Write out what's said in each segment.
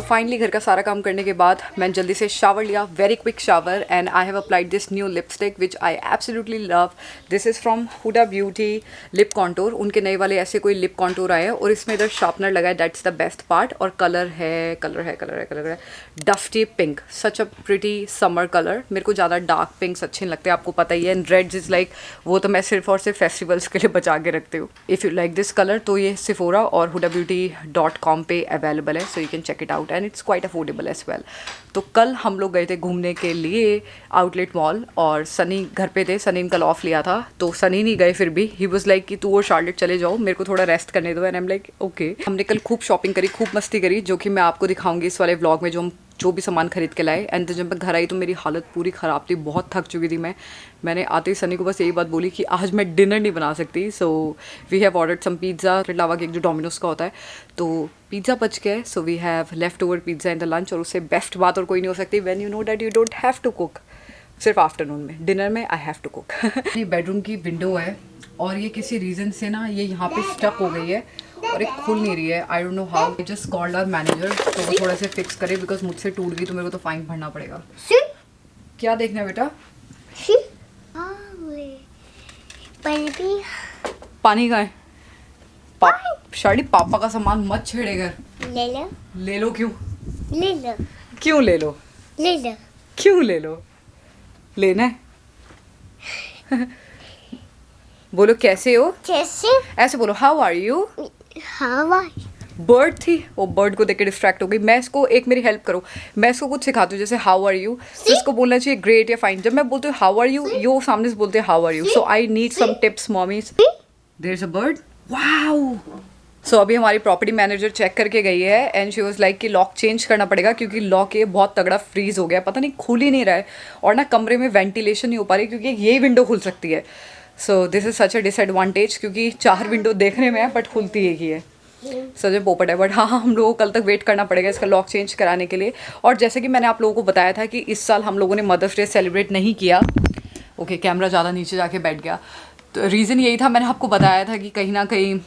Finally घर का सारा काम करने के बाद मैंने जल्दी से शावर लिया, very quick shower, and I have applied this new lipstick which I absolutely love. This is from Huda Beauty lip contour. उनके नए वाले ऐसे कोई लिप कॉन्टूर आए हैं और इसमें इधर शार्पनर लगा है, दैट्स द बेस्ट पार्ट. और कलर है dusty pink, such a pretty summer colour. मेरे को ज़्यादा डार्क पिंक्स अच्छे नहीं लगते, आपको पता ही है. एंड रेड्स इज़ लाइक वो तो मैं सिर्फ और सिर्फ फेस्टिवल्स के लिए बचा के रखती हूँ. If you like this colour तो ये सिफोरा और hudabeauty.com पे अवेलेबल है, so you can check it out and it's quite affordable as well. तो कल हम लोग गए थे घूमने के लिए आउटलेट मॉल और सनी घर पे थे. सनी ने कल ऑफ लिया था तो सनी नहीं गए, फिर भी ही वाज लाइक कि तू और शार्लेट चले जाओ, मेरे को थोड़ा रेस्ट करने दो. And I am like okay. हमने कल खूब शॉपिंग करी, खूब मस्ती करी, जो कि मैं आपको दिखाऊंगी इस वाले व्लॉग में, जो भी सामान खरीद के लाए. एंड जब मैं घर आई तो मेरी हालत पूरी ख़राब थी, बहुत थक चुकी थी मैं. मैंने आते ही सनी को बस यही बात बोली कि आज मैं डिनर नहीं बना सकती. So we have ordered some pizza, lava cake जो डोमिनोज का होता है, तो पिज़्ज़ा बच गया. So we have left over pizza in the lunch. और उससे बेस्ट बात और कोई नहीं हो सकती when you know that you don't have to cook. सिर्फ आफ्टरनून में, डिनर में आई हैव टू कुक. ये बेडरूम की विंडो है और ये किसी रीज़न से ना ये यहाँ पे स्टक हो गई है और एक खुल नहीं रही है. I don't know how. Just called our manager तो वो थोड़ा से फिक्स करे, बिकॉज मुझसे टूट गई तो मेरे को तो फाइन भरना पड़ेगा. क्या देखना है बेटा? पानी का है. शादी पापा का सामान मत छेड़ेगा. ले लो. क्यों ले लो? क्यों ले लो? लेना है. बोलो कैसे हो? ऐसे बोलो हाउ आर यू. बर्ड थी, वो बर्ड को देख के डिस्ट्रैक्ट हो गई. मैं इसको एक मेरी हेल्प करो, मैं इसको कुछ सिखाती हूँ. जैसे हाउ आर यू, तो इसको बोलना चाहिए ग्रेट या फाइन. जब मैं बोलती हूँ हाउ आर यू, यो सामने से बोलते हैं how are you. So I need some tips mommy. There is a bird. Wow. So अभी हमारी प्रॉपर्टी मैनेजर चेक करके गई है एंड शी वाज लाइक कि लॉक चेंज करना पड़ेगा क्योंकि लॉक ये बहुत तगड़ा फ्रीज हो गया, पता नहीं खुल ही नहीं रहा है. और ना कमरे में वेंटिलेशन नहीं हो पा रही क्योंकि ये विंडो खुल सकती है. सो this is such a disadvantage क्योंकि 4 विंडो देखने में है बट खुलती एक ही है. सच पोपट है. बट हाँ, हम लोगों को कल तक वेट करना पड़ेगा इसका लॉक चेंज कराने के लिए. और जैसे कि मैंने आप लोगों को बताया था कि इस साल हम लोगों ने मदर्स डे सेलिब्रेट नहीं किया. ओके, कैमरा ज़्यादा नीचे जाके बैठ गया. तो रीज़न यही था, मैंने आपको बताया था कि कहीं ना कहीं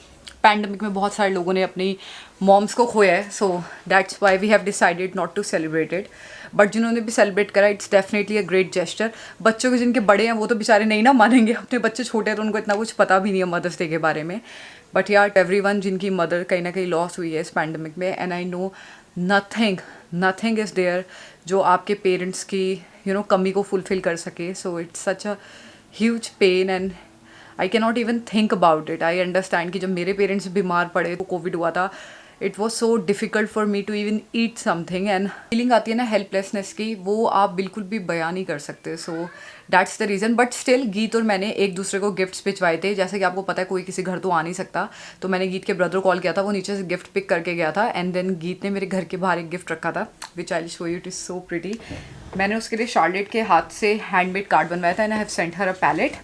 पैंडमिक में बहुत सारे लोगों ने अपनी मॉम्स को खोया है. So that's why we have decided not to celebrate it. But जिन्होंने भी सेलिब्रेट करा, it's definitely a great gesture. बच्चों के जिनके बड़े हैं वो तो बेचारे नहीं ना मानेंगे, अपने बच्चे छोटे हैं तो उनको इतना कुछ पता भी नहीं है मदर्स डे के बारे में. बट यार एवरीवन जिनकी मदर कहीं ना कहीं लॉस हुई है इस पैंडमिक में, and I know nothing is there जो आपके पेरेंट्स की कमी को फुलफिल कर सके. So it's such a huge pain and I can not even think about it. I understand कि जब मेरे पेरेंट्स बीमार पड़े तो कोविड हुआ था, it was so difficult for me to even eat something. And feeling आती है ना हेल्पलेसनेस की, वो आप बिल्कुल भी बयान नहीं कर सकते. So that's the reason. But still गीत और मैंने एक दूसरे को गिफ्ट्स भिजवाए थे. जैसे कि आपको पता है कोई किसी घर तो आ नहीं सकता, तो मैंने गीत के ब्रदर कॉल किया था, वो नीचे से गिफ्ट पिक करके गया था. एंड देन गीत ने मेरे घर के बाहर एक गिफ्ट रखा था which I will show you. It is so pretty. मैंने उसके लिए शार्लेट के हाथ से हैंडमेड कार्ड बनवाया था and I have sent her a palette.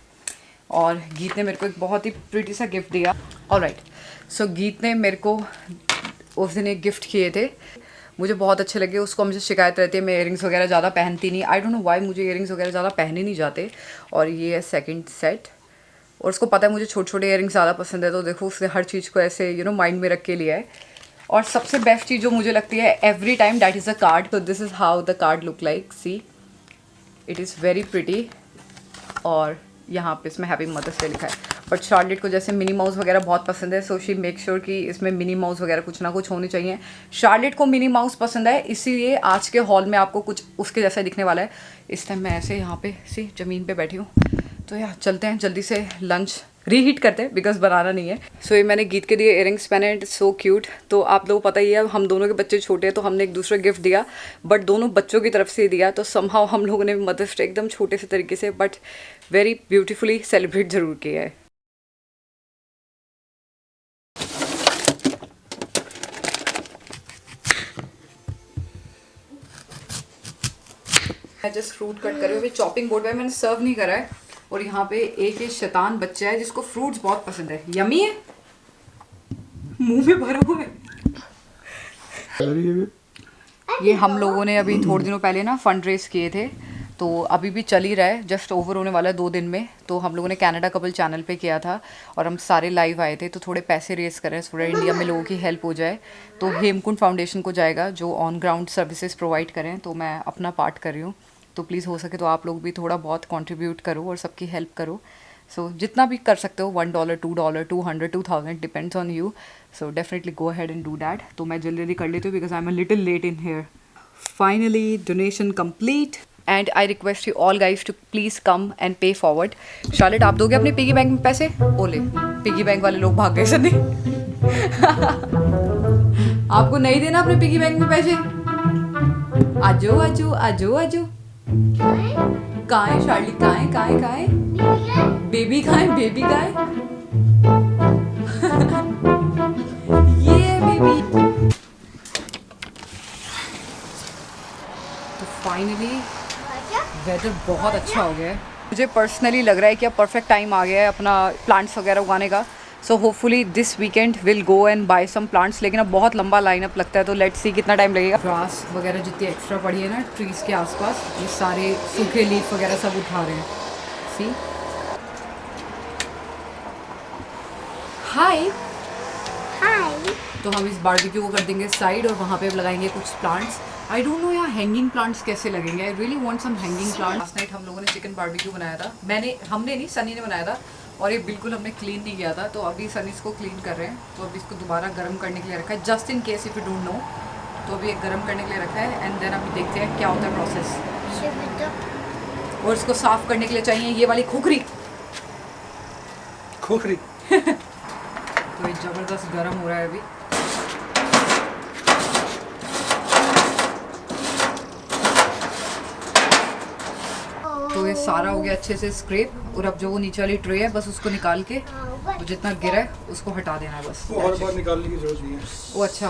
और गीत ने मेरे को एक बहुत ही प्रिटी सा गिफ्ट दिया. ऑलराइट, सो गीत ने मेरे को उस दिन एक गिफ्ट किए थे, मुझे बहुत अच्छे लगे. उसको मुझे शिकायत रहती है मैं इयरिंग्स वगैरह ज़्यादा पहनती नहीं. आई डोंट नो व्हाई, मुझे इयरिंग्स वगैरह ज़्यादा पहने नहीं जाते. और ये है सेकंड सेट. और उसको पता है मुझे छोटे छोटे इयरिंग्स ज़्यादा पसंद है, तो देखो उसने हर चीज़ को ऐसे माइंड में रख के लिया है. और सबसे बेस्ट चीज़ जो मुझे लगती है every time, that is a card. तो this is how the card look like. See, it is very pretty. और यहाँ पे इसमें हैप्पी मदर्स डे लिखा है. बट शार्लेट को जैसे मिनी माउस वगैरह बहुत पसंद है, सो शी मेक श्योर कि इसमें मिनी माउस वगैरह कुछ ना कुछ होने चाहिए. शार्लेट को मिनी माउस पसंद है, इसीलिए आज के हॉल में आपको कुछ उसके जैसा दिखने वाला है. इस टाइम मैं ऐसे यहाँ पे ज़मीन पे बैठी हूँ. तो यार चलते हैं जल्दी से, लंच रीहीट करते हैं बिकॉज बनाना नहीं है. सो ये मैंने गीत के दिए इयरिंग्स पहने, सो क्यूट. तो आप लोगों को पता ही है हम दोनों के बच्चे छोटे हैं तो हमने एक दूसरे गिफ्ट दिया, बट दोनों बच्चों की तरफ से दिया. तो समहाउ हम लोगों ने मदर्स डे एकदम छोटे से तरीके से बट वेरी ब्यूटीफुली सेलिब्रेट ज़रूर किया है. मैं जस्ट फ्रूट कट कर रही हूँ. अभी चॉपिंग बोर्ड पे मैंने सर्व नहीं करा है. और यहाँ पे एक ये शैतान बच्चा है जिसको फ्रूट्स बहुत पसंद है. यमी है, मुंह में भरा हुआ है. ये हम लोगों ने अभी थोड़े दिनों पहले ना फंड रेज किए थे तो अभी भी चल ही रहा है, जस्ट ओवर होने वाला है 2 दिन में। तो हम लोगों ने कनाडा कपल चैनल पे किया था और हम सारे लाइव आए थे, तो थोड़े पैसे रेस करें थोड़ा इंडिया में लोगों की हेल्प हो जाए। तो हेमकुंड फाउंडेशन को जाएगा जो ऑन ग्राउंड सर्विसेज प्रोवाइड करें, तो मैं अपना पार्ट कर रही हूँ। तो प्लीज़ हो सके तो आप लोग भी थोड़ा बहुत कंट्रीब्यूट करो और सबकी हेल्प करो। सो जितना भी कर सकते हो, $1, $2, 200, 2000 depends on you. So definitely go ahead and do that. तो मैं जल्दी जल्दी कर लेती हूँ because I am a little late in here. Finally donation complete and I request you all guys to please come and pay forward. Charlotte, आप दोगे अपने पिगी बैंक में पैसे? बोले पिगी बैंक वाले लोग भाग गए सनी। आपको नहीं देना अपने पिगी बैंक में पैसे? आजो आजो आजो आजो। कहाँ है शार्ली? कहाँ है कहाँ है कहाँ है? बेबी कहाँ है? बेबी कहाँ है? ये बेबी। तो फाइनली वेदर बहुत अच्छा हो गया है। मुझे पर्सनली लग रहा है कि अब परफेक्ट टाइम आ गया है अपना प्लांट्स वगैरह उगाने का। So hopefully this weekend will go and buy some plants. लेकिन अब बहुत लंबा लाइनअप लगता है, तो लेट्स सी कितना टाइम लगेगा। ग्रास वगैरह जितनी एक्स्ट्रा पड़ी है ना ट्रीज़ के आसपास, ये सारे सूखे लीफ वगैरह सब उठा रहे हैं। सी हाय Hi. तो हम इस बारबेक्यू को कर देंगे साइड और वहाँ पे लगाएंगे कुछ प्लांट्स। आई डोंट नो यहाँ हैंगिंग प्लांट्स कैसे लगेंगे। I really want some hanging plants. Last night हम लोगों ने चिकन बारबेक्यू बनाया था। हमने नहीं, सनी ने बनाया था और ये बिल्कुल हमने क्लीन नहीं किया था। तो अभी सनी इसको क्लीन कर रहे हैं। तो अभी इसको दोबारा गर्म करने के लिए रखा है, just in case if you don't know. तो अभी एक गर्म करने के लिए रखा है एंड देन अभी देखते हैं क्या होता है प्रोसेस। और इसको साफ करने के लिए चाहिए ये वाली खोखरी। तो ये ज़बरदस्त गर्म हो रहा है अभी। तो ये सारा हो गया अच्छे से स्क्रैप। और अब जो वो नीचे वाली ट्रे है बस उसको निकाल के वो जितना गिरा है उसको हटा देना है बस। और बार निकालने की जरूरत नहीं है। वो अच्छा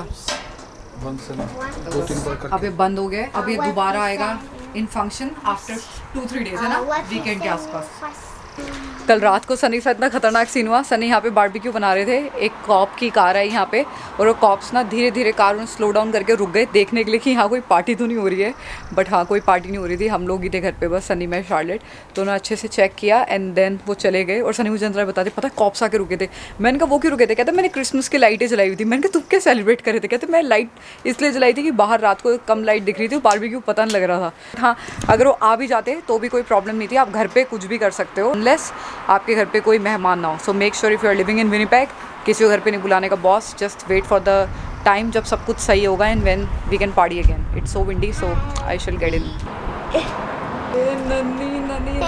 बंद से ना 2-3 बार करके। अब ये बंद हो गया। अब ये दोबारा आएगा इन फंक्शन आफ्टर 2-3 डेज है ना, वीकेंड के आसपास। कल रात को सनी के साथ इतना खतरनाक सीन हुआ। सनी यहाँ पे बारबेक्यू बना रहे थे, एक कॉप की कार है यहाँ पे और वो कॉप्स ना धीरे धीरे कार में स्लो डाउन करके रुक गए देखने के लिए कि यहाँ कोई पार्टी तो नहीं हो रही है। बट हाँ, कोई पार्टी नहीं हो रही थी, हम लोग ही थे घर पे बस, सनी मैं शार्लेट। तो उन्होंने अच्छे से चेक किया एंड देन वो चले गए। और सनी मुझे अंदर बताते पता है कॉप्स आके रुके थे। मैंने कहा वो क्यों रुके थे? कहते मैंने क्रिसमस की लाइटें जलाई हुई थी। मैंने कहा तुम क्या सेलिब्रेट कर रहे थे? कहते मैं लाइट इसलिए जलाई थी कि बाहर रात को कम लाइट दिख रही थी, बारबेक्यू पता नहीं लग रहा था। हाँ, अगर वो आ भी जाते तो भी कोई प्रॉब्लम नहीं थी। आप घर पे कुछ भी कर सकते हो अनलेस आपके घर पे कोई मेहमान ना हो। So make sure if you are living in Winnipeg, किसी को घर पे नहीं बुलाने का boss. Just wait for the time जब सब कुछ सही होगा and when we can party again. It's so windy so I shall get in. नन्नी नन्नी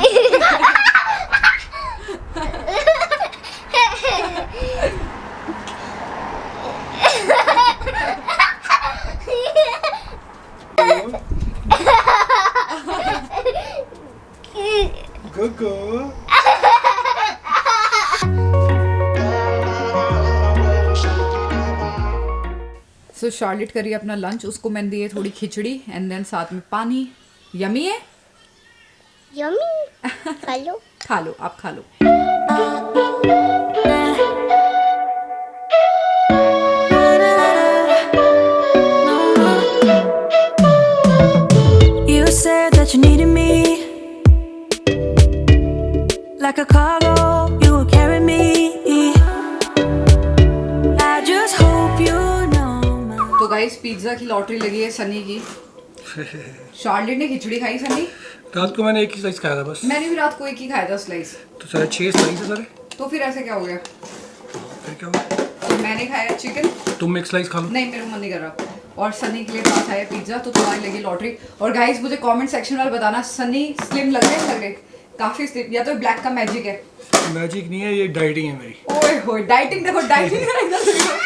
गुगु सो शार्लेट करी अपना लंच, उसको मैंने दी है थोड़ी खिचड़ी एंड देन साथ में पानी। यमी है, Yummy. Hello. खा लो आप खा लो। You said that you needed me like a cargo, you would carry me. I just hope you know my... तो गाइस पिज्जा की लॉटरी लगी है सनी की। शार्लेट ने खिचड़ी खाई, सनी रात को मैंने एक ही स्लाइस खाया था बस। मैंने भी रात को एक ही खाया था स्लाइस। तो सारे 6 स्लाइस है सारे। तो फिर ऐसे क्या हो गया? फिर क्या हुआ? तो मैंने खाया चिकन। तुम एक स्लाइस खा लो। नहीं, मेरा मन नहीं कर रहा। और सनी के लिए पास आया पिज्जा, तो तुम्हारी लगी लॉटरी। और गाइस मुझे कमेंट सेक्शन में बताना सनी स्लिम लग रहे काफी स्लिम, या तो ब्लैक का मैजिक है। मैजिक नहीं है, ये डाइटिंग है मेरी। ओए होए डाइटिंग, देखो डाइटिंग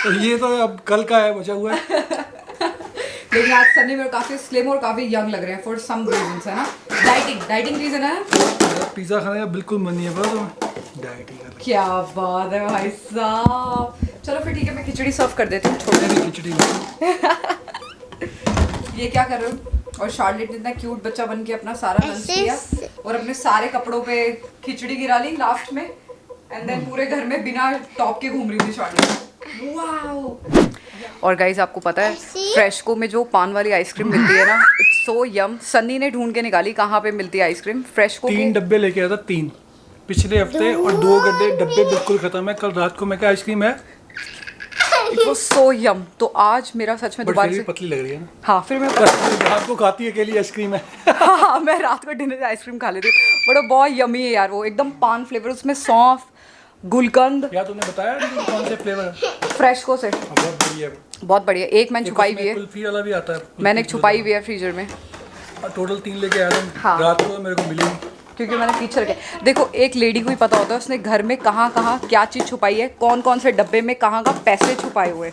तो ये तो अब कल का है, बचा हुआ है। लेकिन आज सनी मेरे काफी स्लिम और काफी यंग लग रहे हैं फॉर सम रीजंस है ना। डाइटिंग रीजन है। पिज्जा खाने का बिल्कुल मन नहीं है, पता तुम्हें? डाइटिंग कर। क्या बात है भाई साहब। चलो फिर ठीक है, मैं खिचड़ी सर्व कर देती हूँ। छोड़ मेरी खिचड़ी ये क्या कर रहे हो? और शार्लेट ने इतना क्यूट बच्चा बन के अपना सारा लंच किया और अपने सारे कपड़ों पे खिचड़ी गिरा ली लास्ट में एंड देन पूरे घर में बिना टॉप के घूम रही थी शार्लेट। वाओ। और गाइस आपको पता है फ्रेशको में जो पान वाली आइसक्रीम मिलती है ना, इट्स सो यम। सन्नी ने ढूंढ के निकाली कहाँ पे मिलती है आइसक्रीम। फ्रेश को 3 डब्बे लेके आया था, 3 पिछले हफ्ते, और 2 डब्बे बिल्कुल खत्म है। कल रात को मैं क्या आइसक्रीम है, इट वाज सो यम। तो आज मेरा सच में बट दोबारा फिर से भी पतली लग रही है ना। हाँ फिर मैं रात को खाती है अकेली आइसक्रीम है। हाँ मैं रात को डिनर आइसक्रीम खा लेती हूँ, बट वो बहुत यमी है यार। वो एकदम पान फ्लेवर, उसमें सौंफ, गुलकंद, या तूने बताया नहीं कौन से फ्लेवर है? फ्रेशको से। बहुत बढ़िया है। बहुत बढ़िया। एक मैंने छुपाई हुई है, कुल्फी वाला भी आता है। मैंने एक छुपाई हुई है फ्रीजर में। टोटल 3 लेके आया था। हाँ। रात को मेरे को मिली नहीं। क्योंकि मैंने पीछे रखे। देखो एक लेडी को ही पता होता है उसने घर में कहाँ कहाँ क्या चीज़ छुपाई है, कौन कौन से डब्बे में कहाँ का पैसे छुपाए हुए।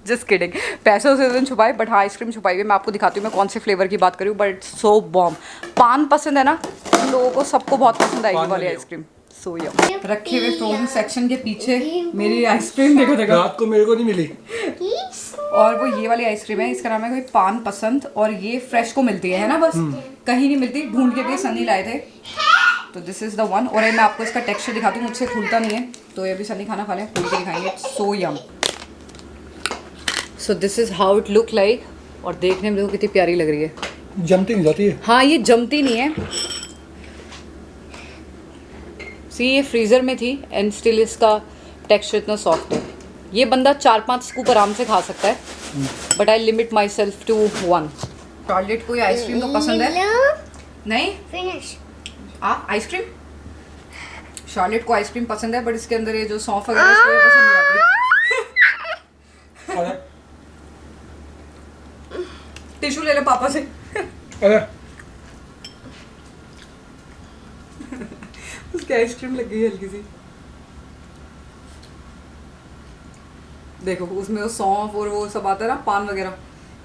जस्ट किडिंग, पैसे उसे दिन छुपाए, बट हाँ आइसक्रीम छुपाई हुई है। मैं आपको दिखाती हूँ मैं कौन से फ्लेवर की बात करूँ, बट सो बॉम्ब। पान पसंद है ना उन लोगों को, सबको बहुत पसंद आएगी वाली आइसक्रीम। सो यम। रखे हुए फ्रोजन सेक्शन के पीछे मेरी आइसक्रीम देखो देखो। रात को मेरे को नहीं मिली। और वो ये वाली आइसक्रीम है, इसका नाम है कोई पान पसंद, और ये फ्रेश को मिलती है ना, बस कहीं नहीं मिलती। ढूंढ के भी सनी लाए थे, तो दिस इज द वन। और मैं आपको इसका टेक्सचर दिखाती हूँ, मुझसे खुलता नहीं है, तो ये भी सनी खाना खा लें, खुल के दिखाएंगे। So yum. So this is how it look like. और देखने में देखो कितनी प्यारी लग रही है। जमती नहीं जाती है। हाँ ये जमती नहीं है। सी ये फ्रीजर में थी एंड स्टिल इसका टेक्सचर इतना सॉफ्ट है। ये बंदा 4-5 स्कूप आराम से खा सकता है, but I limit myself to 1। Charlotte को ये आइसक्रीम तो पसंद है नहीं? फिनिश। आइसक्रीम शार्लेट को आइसक्रीम पसंद है, बट इसके अंदर ये जो सौंफ वगैरह इसको ये पसंद नहीं आती। टिश्यू ले ले पापा से। अरे उसकी आइसक्रीम लग गई है हल्की सी। देखो उसमें वो सौंफ और वो सब आता है ना, पान वगैरह।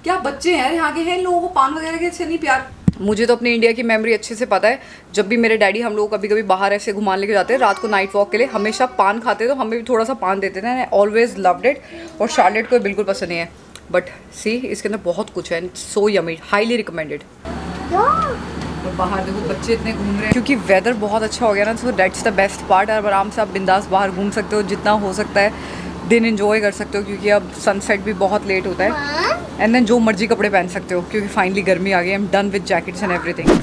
क्या बच्चे हैं यहाँ के, हैं लोगों को पान वगैरह के से नहीं प्यार। मुझे तो अपनी इंडिया की मेमोरी अच्छे से पता है। जब भी मेरे डैडी हम लोग कभी कभी बाहर ऐसे घुमाने लेके जाते हैं रात को नाइट वॉक के लिए, हमेशा पान खाते, तो हमें भी थोड़ा सा पान देते थे। I always loved it. और शार्लेट को बिल्कुल पसंद नहीं है, बट सी इसके अंदर बहुत कुछ है, सो यमी, हाईली रिकमेंडेड। और बाहर देखो बच्चे इतने घूम रहे हैं, क्योंकि वेदर बहुत अच्छा हो गया ना, so that's the best part. और आराम से आप बिंदास बाहर घूम सकते हो, जितना हो सकता है दिन एंजॉय कर सकते हो, क्योंकि अब सनसेट भी बहुत लेट होता है। एंड देन जो मर्जी कपड़े पहन सकते हो, क्योंकि फाइनली गर्मी आ गई। I am done with jackets and everything.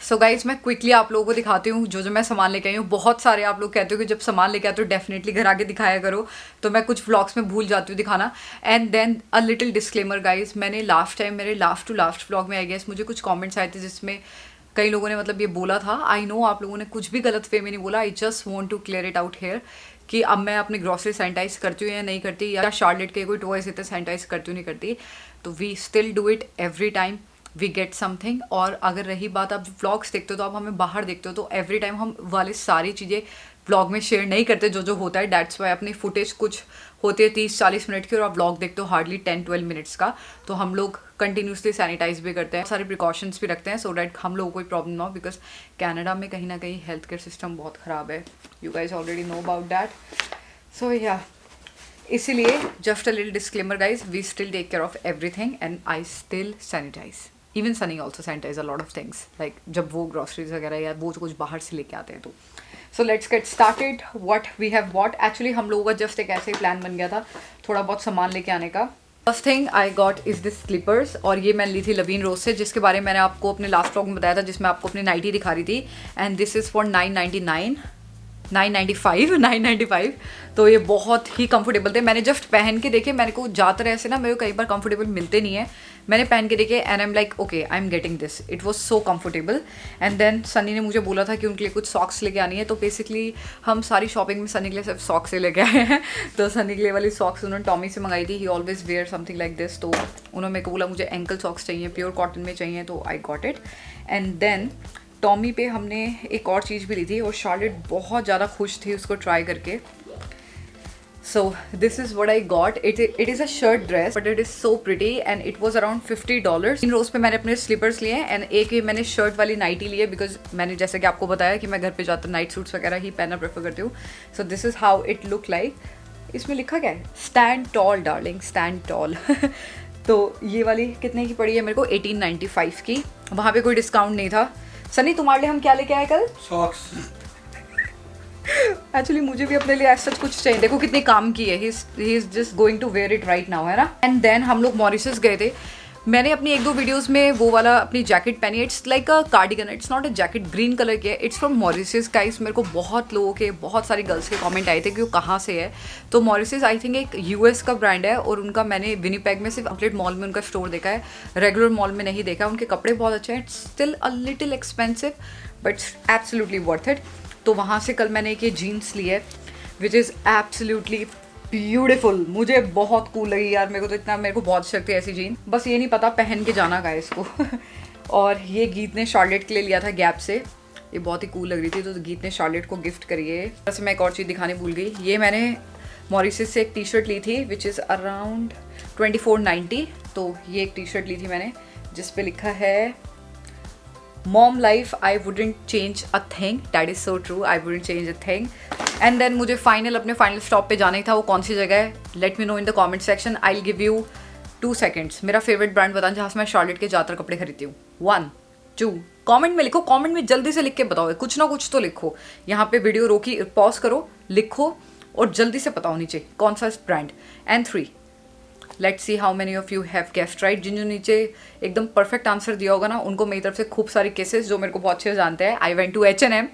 So guys मैं क्विकली आप लोगों को दिखाती हूँ जो जो मैं सामान लेके आई हूँ। बहुत सारे आप लोग कहते हो कि जब सामान लेके आते हो डेफिनेटली घर आके दिखाया करो, तो मैं कुछ व्लॉग्स में भूल जाती हूँ दिखाना। And then a little disclaimer guys, मैंने लास्ट टाइम मेरे लास्ट टू लास्ट व्लॉग में आई गेस मुझे कुछ कमेंट्स आए थे जिसमें कई लोगों ने मतलब ये बोला था। आई नो आप लोगों ने कुछ भी गलत वे में नहीं बोला। I just want to clear it out here कि अब मैं अपनी ग्रॉसरी सैनिटाइज करती हूँ या नहीं करती, या शार्लेट के कोई टॉयज इतने सैनिटाइज करती हूँ नहीं करती। तो we still do it every time we get something. और अगर रही बात आप व्लॉग्स देखते हो तो आप हमें बाहर देखते हो, तो एवरी टाइम हम वाले सारी चीज़ें व्लॉग में शेयर नहीं करते जो जो होता है। डैट्स वाई अपनी फुटेज कुछ होती है 30-40 मिनट की, और आप व्लॉग देखते हो हार्डली 10-12 मिनट्स का। तो हम लोग कंटिन्यूसली सैनिटाइज भी करते हैं, सारे प्रिकॉशंस भी रखते हैं, सो डैट हम लोगों को कोई प्रॉब्लम ना हो। बिकॉज कनाडा में कहीं ना कहीं हेल्थ केयर सिस्टम बहुत ख़राब है। You guys already know about that. So yeah इसीलिए just a little disclaimer guys, we still take care of everything and I still sanitise. Even Sunny also sanitise a lot of things, like जब वो groceries वगैरह या वो कुछ बाहर से लेके आते हैं तो। So let's get started what we have bought. Actually हम लोगों का जस्ट एक ऐसे ही प्लान बन गया था थोड़ा बहुत सामान लेके आने का। First thing I got is this slippers, और ये मैं ली थी लवीन रोज से, जिसके बारे में मैंने आपको अपने लास्ट व्लॉग में बताया था, जिसमें आपको अपनी नाइटी दिखा रही थी। And this is for 995। तो ये बहुत ही कंफर्टेबल थे। मैंने जस्ट पहन के देखे, मैंने को ज़्यादातर ऐसे ना मेरे को कई बार कंफर्टेबल मिलते नहीं है। मैंने पहन के देखे and I am like okay I am getting this, it was so comfortable. And then Sunny ने मुझे बोला था कि उनके लिए कुछ सॉक्स लेके आनी है, तो बेसिकली हम सारी शॉपिंग में सनी के लिए सिर्फ सॉक्स लेके आए हैं। तो सनी के लिए वाली सॉक्स उन्होंने टॉमी से मंगाई थी, he always wear something like this. तो उन्होंने मेरे को बोला मुझे एंकल सॉक्स चाहिए, प्योर कॉटन में चाहिए, तो I got it. And then Tommy पे हमने एक और चीज़ भी ली थी, और शार्लेट बहुत ज़्यादा खुश थी उसको ट्राई करके। सो this is what I got. It is a shirt dress but it is so pretty and it was around $50। इन रोज़ पे मैंने अपने स्लीपर्स लिए हैं, एंड एक ये मैंने शर्ट वाली नाइटी ली है, बिकॉज मैंने जैसे कि आपको बताया कि मैं घर पे जाकर नाइट सूट्स वगैरह ही पहनना प्रेफर करती हूँ। सो this is how it look like. इसमें लिखा क्या है? Stand toll darling, stand toll. तो ये वाली कितने की पड़ी है मेरे को? 1895 की। वहाँ पे कोई डिस्काउंट नहीं था। सनी तुम्हारे लिए हम क्या लेके आए कल? सॉक्स। एक्चुअली मुझे भी अपने लिए ऐसा कुछ चाहिए। देखो कितनी काम की है, he is just going to wear it right now, है ना। एंड देन हम लोग मॉरिशस गए थे। मैंने अपनी 1-2 वीडियोस में वो वाला अपनी जैकेट पहनी है। It's like a cardigan, it's not a jacket, green colour की है। It's from Mauritius guys. मेरे को बहुत लोगों के, बहुत सारी गर्ल्स के कमेंट आए थे कि वो कहाँ से है। तो मॉरिशस आई थिंक एक यूएस का ब्रांड है और उनका मैंने विनीपेग में सिर्फ आउटलेट मॉल में उनका स्टोर देखा है, रेगुलर मॉल में नहीं देखा। उनके कपड़े बहुत अच्छे हैं। It's still a little expensive but absolutely worth it. तो वहाँ से कल मैंने एक ये जीन्स ली है विच इज़ एब्सोल्युटली ब्यूटीफुल। मुझे बहुत कूल लगी यार, मेरे को बहुत अच्छी लगती है ऐसी जीन। बस ये नहीं पता पहन के जाना का इसको। और ये गीत ने शार्लेट के लिए लिया था गैप से, ये बहुत ही कूल लग रही थी तो गीत ने शार्लेट को गिफ्ट करी है। वैसे मैं एक और चीज़ दिखाने भूल गई, ये मैंने मॉरिशस से एक टी शर्ट ली थी विच इज़ अराउंड 2490। तो ये एक टी शर्ट ली थी मैंने जिस पे लिखा है mom life I wouldn't change a thing, that is so true, I wouldn't change a thing. And then मुझे अपने फाइनल स्टॉप पे जाना ही था। वो कौन सी जगह है, let me know in the comment section. I will give you 2 seconds. मेरा फेवरेट ब्रांड बताना जहाँ से मैं शार्लेट के ज़्यादातर कपड़े खरीदती हूँ। 1 2 कमेंट में लिखो, कमेंट में जल्दी से लिख के बताओ, कुछ ना कुछ तो लिखो। यहाँ पे वीडियो रोकी, पॉज करो, लिखो और जल्दी से बताओ नीचे कौन सा brand. And 3 let's see how many of you have guessed right. जिन जो नीचे एकदम परफेक्ट आंसर दिया होगा ना, उनको मेरी तरफ से खूब सारी केसेस जो मेरे को बहुत अच्छे से जानते हैं। I went to H&M,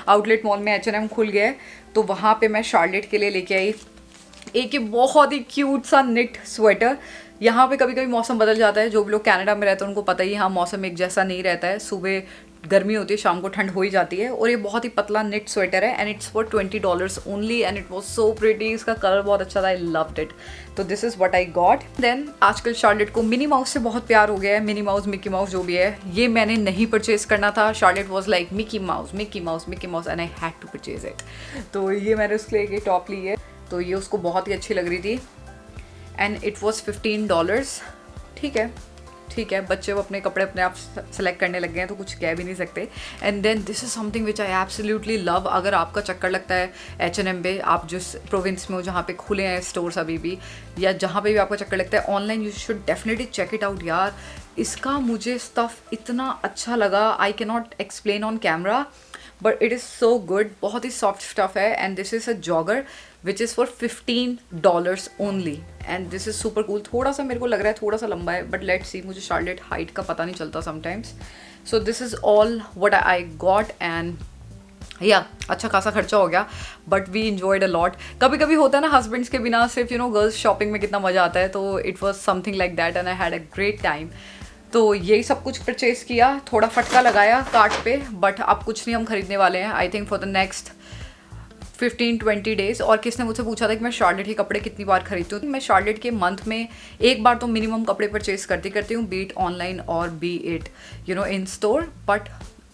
outlet mall में H&M खुल गया है तो वहाँ पे मैं शार्लेट के लिए लेके आई एक ये बहुत ही क्यूट सा निट स्वेटर। यहाँ पे कभी कभी मौसम बदल जाता है, जो भी लोग कनाडा में रहते हैं उनको पता ही, यहाँ मौसम एक जैसा नहीं रहता है। सुबह गर्मी होती है, शाम को ठंड हो ही जाती है। और ये बहुत ही पतला निट स्वेटर है and it's for $20 only and it was so pretty. इसका कलर बहुत अच्छा था, आई लव्ड इट। तो this is what I got. Then आजकल शार्लेट को मिनी माउस से बहुत प्यार हो गया है। मिनी माउस, मिकी माउस जो भी है, ये मैंने नहीं परचेज करना था। Charlotte was like Mickey Mouse Mickey Mouse Mickey Mouse and I had to purchase it. तो ये मैंने उसके लिए एक टॉप ली है, तो ये उसको बहुत ही अच्छी लग रही थी एंड इट वॉज $15। ठीक है, बच्चे वो अपने कपड़े अपने आप सेलेक्ट करने लग गए हैं तो कुछ कह भी नहीं सकते। And then this is something which I absolutely love. अगर आपका चक्कर लगता है H&M पे, आप जिस प्रोविंस में हो जहाँ पे खुले हैं स्टोर्स अभी भी, या जहाँ पे भी आपका चक्कर लगता है online, you should definitely check it out यार। इसका मुझे स्टफ़ इतना अच्छा लगा, I can not explain on camera but it is so good. बहुत ही सॉफ्ट स्टफ़ है and this is a jogger which is for $15 only and this is super cool. थोड़ा सा मेरे को लग रहा है थोड़ा सा लंबा है बट लेट्स सी, मुझे शार्लेट हाइट का पता नहीं चलता sometimes. So this is all what I got and yeah अच्छा खासा खर्चा हो गया but we enjoyed a lot. कभी कभी होता है ना हस्बैंड्स के बिना सिर्फ गर्ल्स शॉपिंग में कितना मज़ा आता है, तो it was something like that and I had a great time. तो यही सब कुछ परचेज किया, थोड़ा फटका लगाया कार्ट पे बट अब कुछ नहीं हम खरीदने वाले हैं I think for the next 15-20 days. और किसने मुझसे पूछा था कि मैं शार्लेट के कपड़े कितनी बार खरीदती हूँ। मैं शार्लेट के मंथ में एक बार तो मिनिमम कपड़े परचेज करती हूँ, बी इट ऑनलाइन और B it in store, but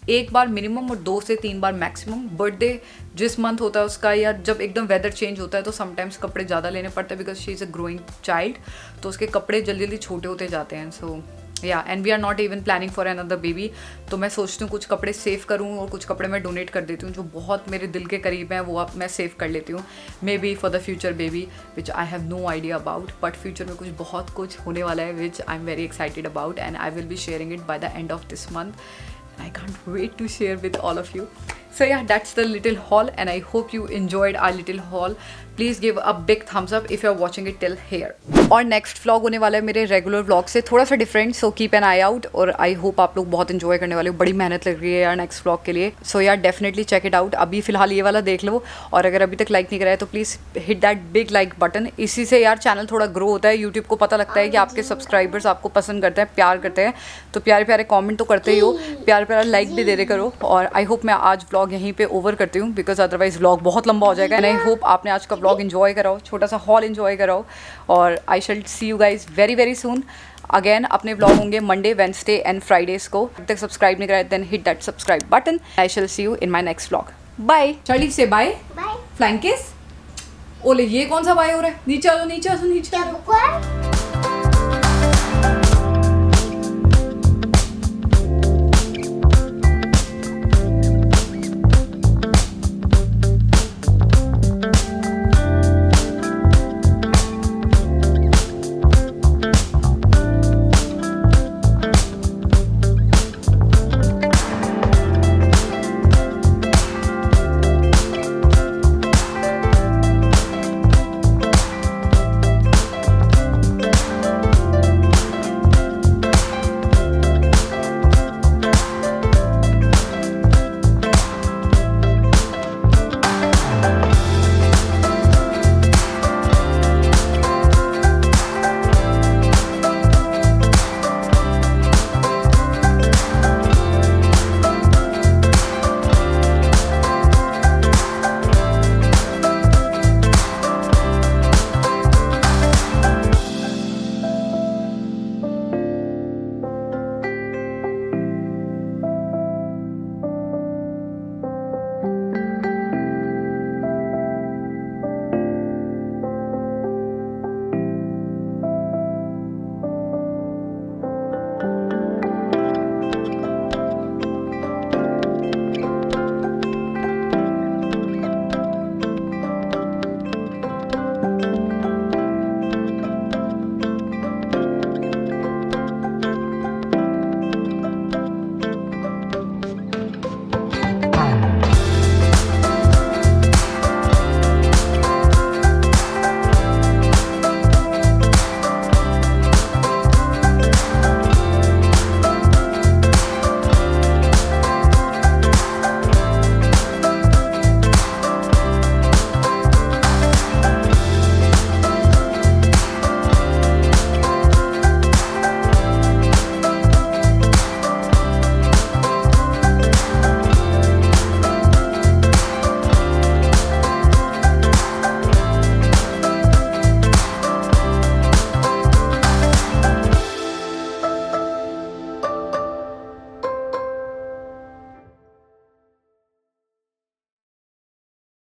एक बार मिनिमम और 2 से 3 बार मैक्सिमम। बर्थडे जिस मंथ होता है उसका, या जब एकदम वेदर चेंज होता है तो समटाइम्स कपड़े ज़्यादा लेने पड़ते हैं because she is a growing child, तो उसके कपड़े जल्दी जल्दी छोटे होते जाते हैं। So yeah and we are not even planning for another baby. तो मैं सोचती हूँ कुछ कपड़े सेव करूँ और कुछ कपड़े मैं डोनेट कर देती हूँ जो बहुत मेरे दिल के करीब हैं, वो अब मैं सेव कर लेती हूँ maybe for the future baby which I have no idea about. But future में बहुत कुछ होने वाला है which I am very excited about and I will be sharing it by the end of this month. I can't wait to share with all of you. So yeah, that's the little haul and I hope you enjoyed our little haul. Please give a big thumbs up if you're watching it till here. और next vlog होने वाला है मेरे regular vlog से थोड़ा सा different, so keep an I out. और I hope आप लोग बहुत इन्जॉय करने वाले हो, बड़ी मेहनत लग रही है यार नेक्स्ट व्लॉग के लिए। सो यार डेफिनेटली चेक इट आउट। अभी फिलहाल ये वाला देख लो और अगर अभी तक लाइक नहीं कराया तो please hit that big like button. इसी से यार चैनल थोड़ा ग्रो होता है, यूट्यूब को पता लगता है कि आपके सब्सक्राइबर्स आपको पसंद करते हैं, प्यार करते हैं, तो प्यारे प्यारे कॉमेंट तो करते ही हो, प्यारे प्यारा लाइक भी दे दे करो। और आई होप मैं आज व्लॉग यहीं पे ओवर करती हूँ बिकॉज अदरवाइज व्लॉग बहुत लंबा हो जाएगा। एंड आई होप आपने आज का व्लॉग इन्जॉय कराओ, छोटा सा हॉल इन्जॉय कराओ और I shall see you guys very very soon. Again अपने व्लॉग होंगे मंडे, वेंसडे एंड फ्राइडेज को। जब तक सब्सक्राइब नहीं कराए then hit that subscribe button. I shall see you in my next vlog. Bye. Charlie से बाय। बाय। Flying kiss. ओले ये कौन सा बाय हो रहा है? नीचे आ जाओ, नीचे आ जाओ, नीचे आ जाओ।